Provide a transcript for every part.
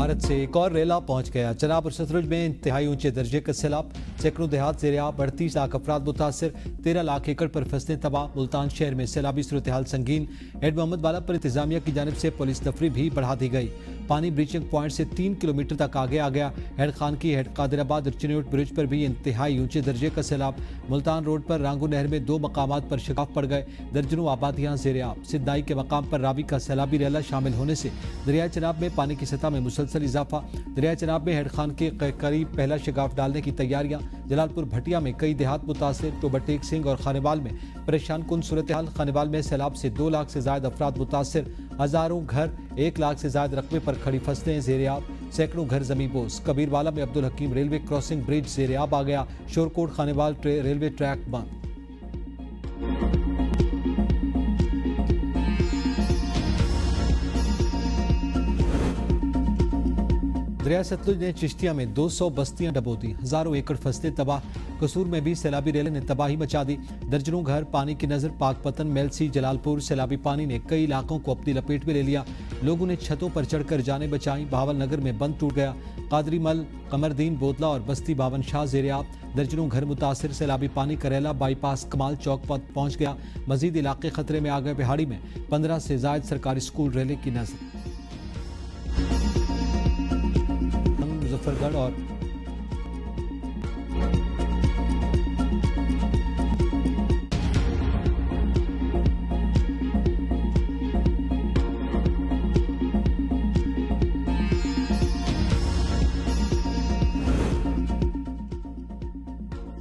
بھارت سے ایک اور ریلا پہنچ گیا۔ چناب اور ستلج میں انتہائی اونچے درجے کا سیلاب، سینکڑوں دیہات زیر آب، 38 لاکھ افراد متاثر، 13 لاکھ ایکڑ پر فصلیں تباہ۔ ملتان شہر میں سیلابی صورتحال سنگین، ہیڈ محمد والا پر انتظامیہ کی جانب سے پولیس تفریح بھی بڑھا دی گئی۔ پانی بریچنگ پوائنٹ سے 3 کلومیٹر تک آگے آ گیا۔ ہیڈ خان کی ہیڈ قادر آباد ارچنیوٹ برج پر بھی انتہائی اونچے درجے کا سیلاب۔ ملتان روڈ پر رانگو نہر میں 2 مقامات پر شگاف پڑ گئے، درجنوں آبادیاں زیر آب۔ سدائی کے مقام پر راوی کا سیلابی ریلا شامل ہونے سے دریائے چناب میں پانی کی سطح میں مسلسل اضافہ۔ دریائے چناب میں ہیڈ خان کے قریب پہلا شگاف ڈالنے کی تیاریاں۔ جلال پور بھٹیا میں کئی دیہات متاثر، ٹوبر ٹیک سنگھ اور خانیوال میں پریشان کن صورتحال۔ خانیوال میں سیلاب سے 2 لاکھ سے زائد افراد متاثر، ہزاروں گھر، 1 لاکھ سے زائد رقبے پر کھڑی فصلیں زیر آب، سینکڑوں گھر زمین بوس۔ کبیر والا میں عبدالحکیم ریلوے کراسنگ برج زیر آب آ گیا، شورکوٹ خانیوال ریلوے ٹریک بند۔ دریائے ستلج نے چشتیہ میں 200 بستیاں ڈبو دی، ہزاروں ایکڑ فصلیں تباہ۔ قصور میں بھی سیلابی ریلے نے تباہی مچا دی، درجنوں گھر پانی کی نظر۔ پاک پتن، میلسی، جلال پور سیلابی پانی نے کئی علاقوں کو اپنی لپیٹ میں لے لیا، لوگوں نے چھتوں پر چڑھ کر جانیں بچائیں۔ بہاول نگر میں بند ٹوٹ گیا، قادری مل، قمردین، بودلا اور بستی باون شاہ زیر آب، درجنوں گھر متاثر۔ سیلابی پانی کریلا بائی پاس کمال چوک پر پہنچ گیا، مزید علاقے خطرے میں آ گئے۔ بہاڑی میں 15 سے زائد سرکاری اسکول ریلے کی نظر۔ مظفر گڑھ اور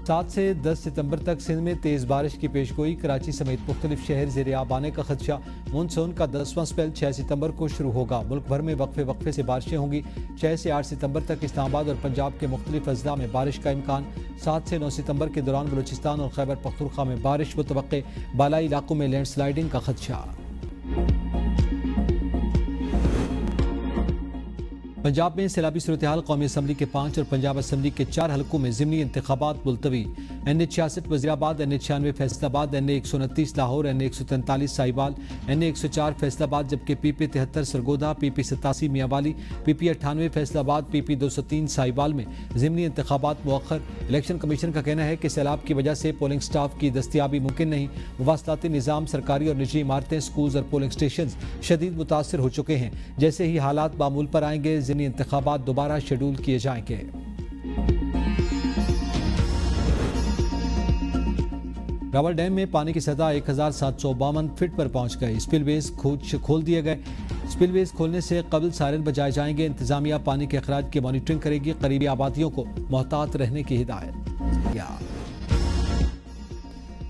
سات سے 10 ستمبر تک سندھ میں تیز بارش کی پیشگوئی، کراچی سمیت مختلف شہر زیر آب آنے کا خدشہ۔ مونسون کا 10واں سپیل 6 ستمبر کو شروع ہوگا، ملک بھر میں وقفے سے بارشیں ہوں گی۔ 6 سے 8 ستمبر تک اسلام آباد اور پنجاب کے مختلف اضلاع میں بارش کا امکان۔ 7 سے 9 ستمبر کے دوران بلوچستان اور خیبر پختونخوا میں بارش متوقع، بالائی علاقوں میں لینڈ سلائیڈنگ کا خدشہ۔ پنجاب میں سیلابی صورتحال، قومی اسمبلی کے 5 اور پنجاب اسمبلی کے 4 حلقوں میں ضمنی انتخابات ملتوی۔ NH 66 وزیر آباد، NH 96 فیصل آباد، NA 129 Lahore, NA 143 Sahiwal, NA 104 Faisal آباد، جبکہ PP 73 سرگودا، PP 87 میاں والی، PP 98 فیصل آباد، PP 203 ساہیوال میں ضمنی انتخابات مؤخر۔ الیکشن کمیشن کا کہنا ہے کہ سیلاب کی وجہ سے پولنگ سٹاف کی دستیابی ممکن نہیں۔ مواصلاتی نظام، سرکاری اور نجی عمارتیں، سکولز اور پولنگ سٹیشنز شدید متاثر ہو چکے ہیں۔ جیسے ہی حالات معمول پر آئیں گے، ضمنی انتخابات دوبارہ شیڈول کیے جائیں گے۔ راول ڈیم میں پانی کی سطح 1752 فٹ پر پہنچ گئی، سپل ویز کھول دیے گئے۔ سپل ویز کھولنے سے قبل سائرن بجائے جائیں گے، انتظامیہ پانی کے اخراج کی مانیٹرنگ کرے گی، قریبی آبادیوں کو محتاط رہنے کی ہدایت۔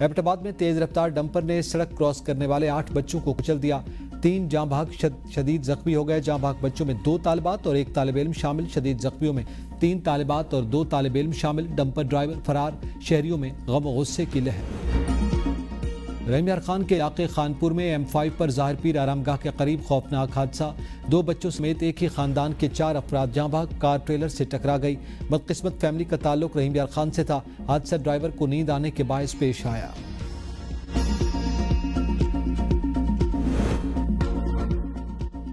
ایبٹ آباد میں تیز رفتار ڈمپر نے سڑک کراس کرنے والے 8 بچوں کو کچل دیا، 3 جاں بحق شدید زخمی ہو گئے۔ جاں بحق بچوں میں 2 طالبات اور 1 طالب علم شامل، شدید زخمیوں میں 3 طالبات اور 2 طالب علم شامل۔ ڈمپر ڈرائیور فرار، شہریوں میں غم و غصے کی لہر۔ رحیم یار خان کے علاقے خانپور میں M5 پر ظاہر پیر آرام گاہ کے قریب خوفناک حادثہ، 2 بچوں سمیت ایک ہی خاندان کے 4 افراد جاں بحق، کار ٹریلر سے ٹکرا گئی۔ بدقسمت فیملی کا تعلق رحیم یار خان سے تھا، حادثہ ڈرائیور کو نیند آنے کے باعث پیش آیا۔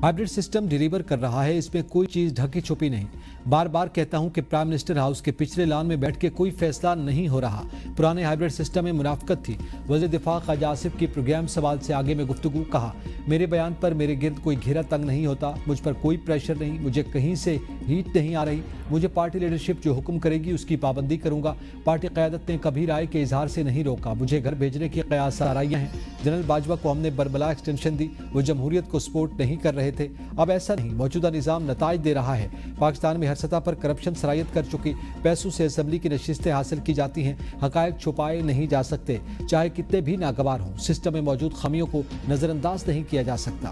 ہائیبرڈ سسٹم ڈیلیور کر رہا ہے، اس میں کوئی چیز ڈھکی چھپی نہیں۔ بار بار کہتا ہوں کہ پرائم منسٹر ہاؤس کے پچھلے لان میں بیٹھ کے کوئی فیصلہ نہیں ہو رہا، پرانے ہائیبرڈ سسٹم میں منافقت تھی۔ وزیر دفاع خواجہ آصف کی پروگرام سوال سے آگے میں گفتگو، کہا میرے بیان پر میرے گرد کوئی گھیرا تنگ نہیں ہوتا، مجھ پر کوئی پریشر نہیں، مجھے کہیں سے ہیٹ نہیں آ رہی، مجھے پارٹی لیڈرشپ جو حکم کرے گی اس کی پابندی کروں گا۔ پارٹی قیادت نے کبھی رائے کے اظہار سے نہیں روکا، مجھے گھر بھیجنے کی قیاس آرائیاں ہیں۔ جنرل باجوہ کو ہم نے بربلا ایکسٹینشن دی، وہ جمہوریت کو سپورٹ نہیں کر رہے تھے، اب ایسا نہیں، موجودہ نظام نتائج دے رہا ہے۔ پاکستان میں ہر سطح پر کرپشن سرایت کر چکی، پیسوں سے اسمبلی کی نشستیں حاصل کی جاتی ہیں، حقائق چھپائے نہیں جا سکتے، چاہے کتنے بھی ناگوار ہوں، سسٹم میں موجود خامیوں کو نظر انداز نہیں کیا جا سکتا۔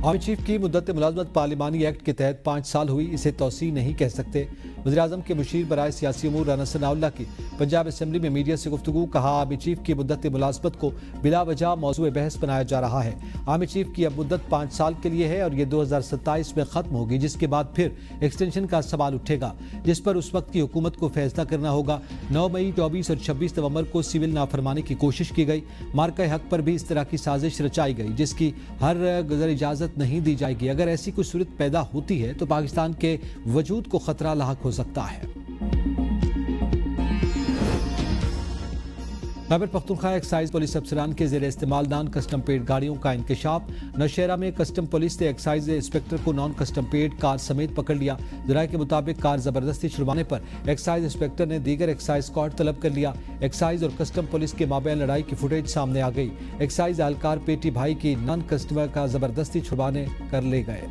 آرمی چیف کی مدت ملازمت پارلیمانی ایکٹ کے تحت 5 سال ہوئی، اسے توسیع نہیں کہہ سکتے۔ وزیراعظم کے مشیر برائے سیاسی امور رانا ثناءاللہ کی پنجاب اسمبلی میں میڈیا سے گفتگو، کہا آرمی چیف کی مدت ملازمت کو بلا وجہ موضوع بحث بنایا جا رہا ہے۔ آرمی چیف کی اب مدت 5 سال کے لیے ہے اور یہ 2027 میں ختم ہوگی، جس کے بعد پھر ایکسٹینشن کا سوال اٹھے گا، جس پر اس وقت کی حکومت کو فیصلہ کرنا ہوگا۔ 9 مئی، 24 اور 26 نومبر کو سول نافرمانی کی کوشش کی گئی، مارکہ حق پر بھی اس طرح کی سازش رچائی گئی جس کی ہر گزر اجازت نہیں دی جائے گی۔ اگر ایسی کوئی صورت پیدا ہوتی ہے تو پاکستان کے وجود کو خطرہ لاحق ہو سکتا ہے۔ خیبر پختونخوا ایکسائز پولیس افسران کے زیر استعمال نان کسٹم پیڈ گاڑیوں کا انکشاف۔ نوشہرہ میں کسٹم پولیس نے ایکسائز انسپکٹر کو نان کسٹم پیڈ کار سمیت پکڑ لیا۔ ذرائع کے مطابق کار زبردستی چھڑوانے پر ایکسائز انسپکٹر نے دیگر ایکسائز اسکواڈ طلب کر لیا۔ ایکسائز اور کسٹم پولیس کے مابین لڑائی کی فوٹیج سامنے آ گئی۔ ایکسائز اہلکار پیٹی بھائی کی نان کسٹمر کا زبردستی چھڑوانے کر لے گئے۔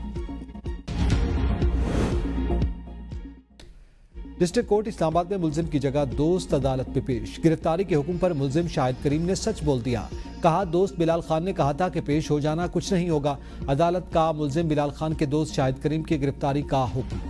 ڈسٹرکٹ کورٹ اسلام آباد میں ملزم کی جگہ دوست عدالت میں پیش۔ گرفتاری کے حکم پر ملزم شاہد کریم نے سچ بول دیا، کہا دوست بلال خان نے کہا تھا کہ پیش ہو جانا، کچھ نہیں ہوگا۔ عدالت کا ملزم بلال خان کے دوست شاہد کریم کی گرفتاری کا حکم۔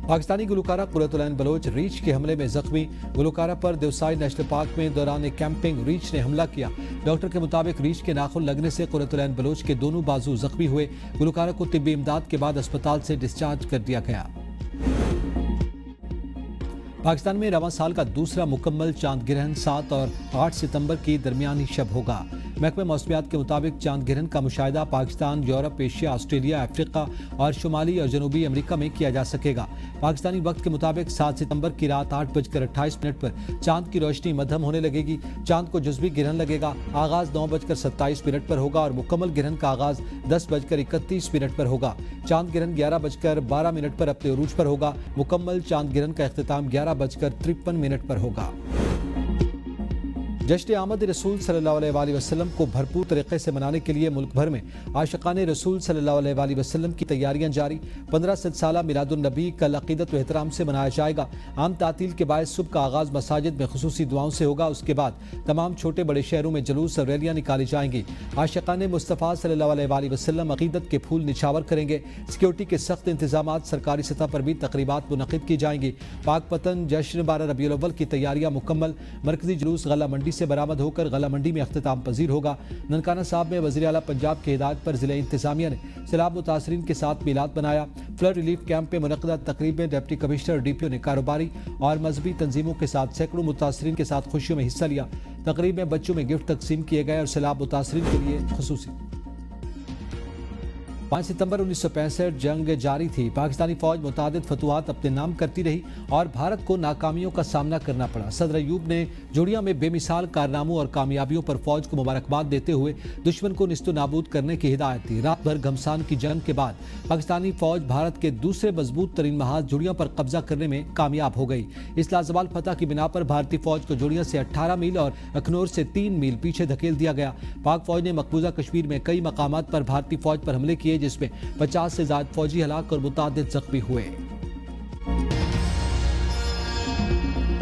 پاکستانی گلوکارہ قرۃ العین بلوچ ریچھ کے حملے میں زخمی۔ گلوکارہ پر دیوسائی نیشنل پارک میں دوران کیمپنگ ریچھ نے حملہ کیا۔ ڈاکٹر کے مطابق ریچھ کے ناخن لگنے سے قرۃ العین بلوچ کے دونوں بازو زخمی ہوئے۔ گلوکارہ کو طبی امداد کے بعد اسپتال سے ڈسچارج کر دیا گیا۔ پاکستان میں رواں سال کا دوسرا مکمل چاند گرہن 7 اور 8 ستمبر کی درمیانی شب ہوگا۔ محکمہ موسمیات کے مطابق چاند گرہن کا مشاہدہ پاکستان، یورپ، ایشیا، آسٹریلیا، افریقہ اور شمالی اور جنوبی امریکہ میں کیا جا سکے گا۔ پاکستانی وقت کے مطابق 7 ستمبر کی رات 8:28 پر چاند کی روشنی مدھم ہونے لگے گی۔ چاند کو جزوی گرہن لگے گا۔ آغاز 9:27 پر ہوگا اور مکمل گرہن کا آغاز 10:31 پر ہوگا۔ چاند گرہن 11:12 پر اپنے عروج پر ہوگا۔ مکمل چاند گرہن کا اختتام 11:53 پر ہوگا۔ جشن آمد رسول صلی اللہ علیہ وآلہ وسلم کو بھرپور طریقے سے منانے کے لیے ملک بھر میں عاشقان رسول صلی اللہ علیہ وآلہ وسلم کی تیاریاں جاری۔ 15 سالہ میلاد النبی کل عقیدت و احترام سے منایا جائے گا۔ عام تعطیل کے باعث صبح کا آغاز مساجد میں خصوصی دعاؤں سے ہوگا۔ اس کے بعد تمام چھوٹے بڑے شہروں میں جلوس اور ریلیاں نکالی جائیں گی۔ عاشقان مصطفیٰ صلی اللہ علیہ وآلہ وسلم عقیدت کے پھول نچھاور کریں گے۔ سیکیورٹی کے سخت انتظامات، سرکاری سطح پر بھی تقریبات منعقد کی جائیں گی۔ پاک پتن جشن 12 ربیع الاول کی تیاریاں مکمل۔ مرکزی جلوس غلہ منڈی سے برآمد ہو کر غلہ منڈی میں اختتام پذیر ہوگا۔ ننکانہ صاحب میں وزیر اعلیٰ پنجاب کی ہدایت پر ضلع انتظامیہ نے سیلاب متاثرین کے ساتھ میلاد بنایا۔ فلڈ ریلیف کیمپ میں منعقدہ تقریب میں ڈپٹی کمشنر ڈی پی او نے کاروباری اور مذہبی تنظیموں کے ساتھ سینکڑوں متاثرین کے ساتھ خوشیوں میں حصہ لیا۔ تقریب میں بچوں میں گفٹ تقسیم کیے گئے اور سیلاب متاثرین کے لیے خصوصی 5 ستمبر 1965 جنگ جاری تھی۔ پاکستانی فوج متعدد فتوحات اپنے نام کرتی رہی اور بھارت کو ناکامیوں کا سامنا کرنا پڑا۔ صدر ایوب نے جوڑیاں میں بے مثال کارناموں اور کامیابیوں پر فوج کو مبارکباد دیتے ہوئے دشمن کو نیست و نابود کرنے کی ہدایت دی۔ رات بھر گھمسان کی جنگ کے بعد پاکستانی فوج بھارت کے دوسرے مضبوط ترین محاذ جوڑیاں پر قبضہ کرنے میں کامیاب ہو گئی۔ اس لازوال فتح کی بنا پر بھارتی فوج کو جوڑیاں سے 18 میل اور اخنور سے 3 میل پیچھے دھکیل دیا گیا۔ پاک فوج نے مقبوضہ کشمیر میں کئی مقامات پر بھارتی فوج پر حملے کیے، جس میں 50 سے زائد فوجی ہلاک اور متعدد زخمی ہوئے۔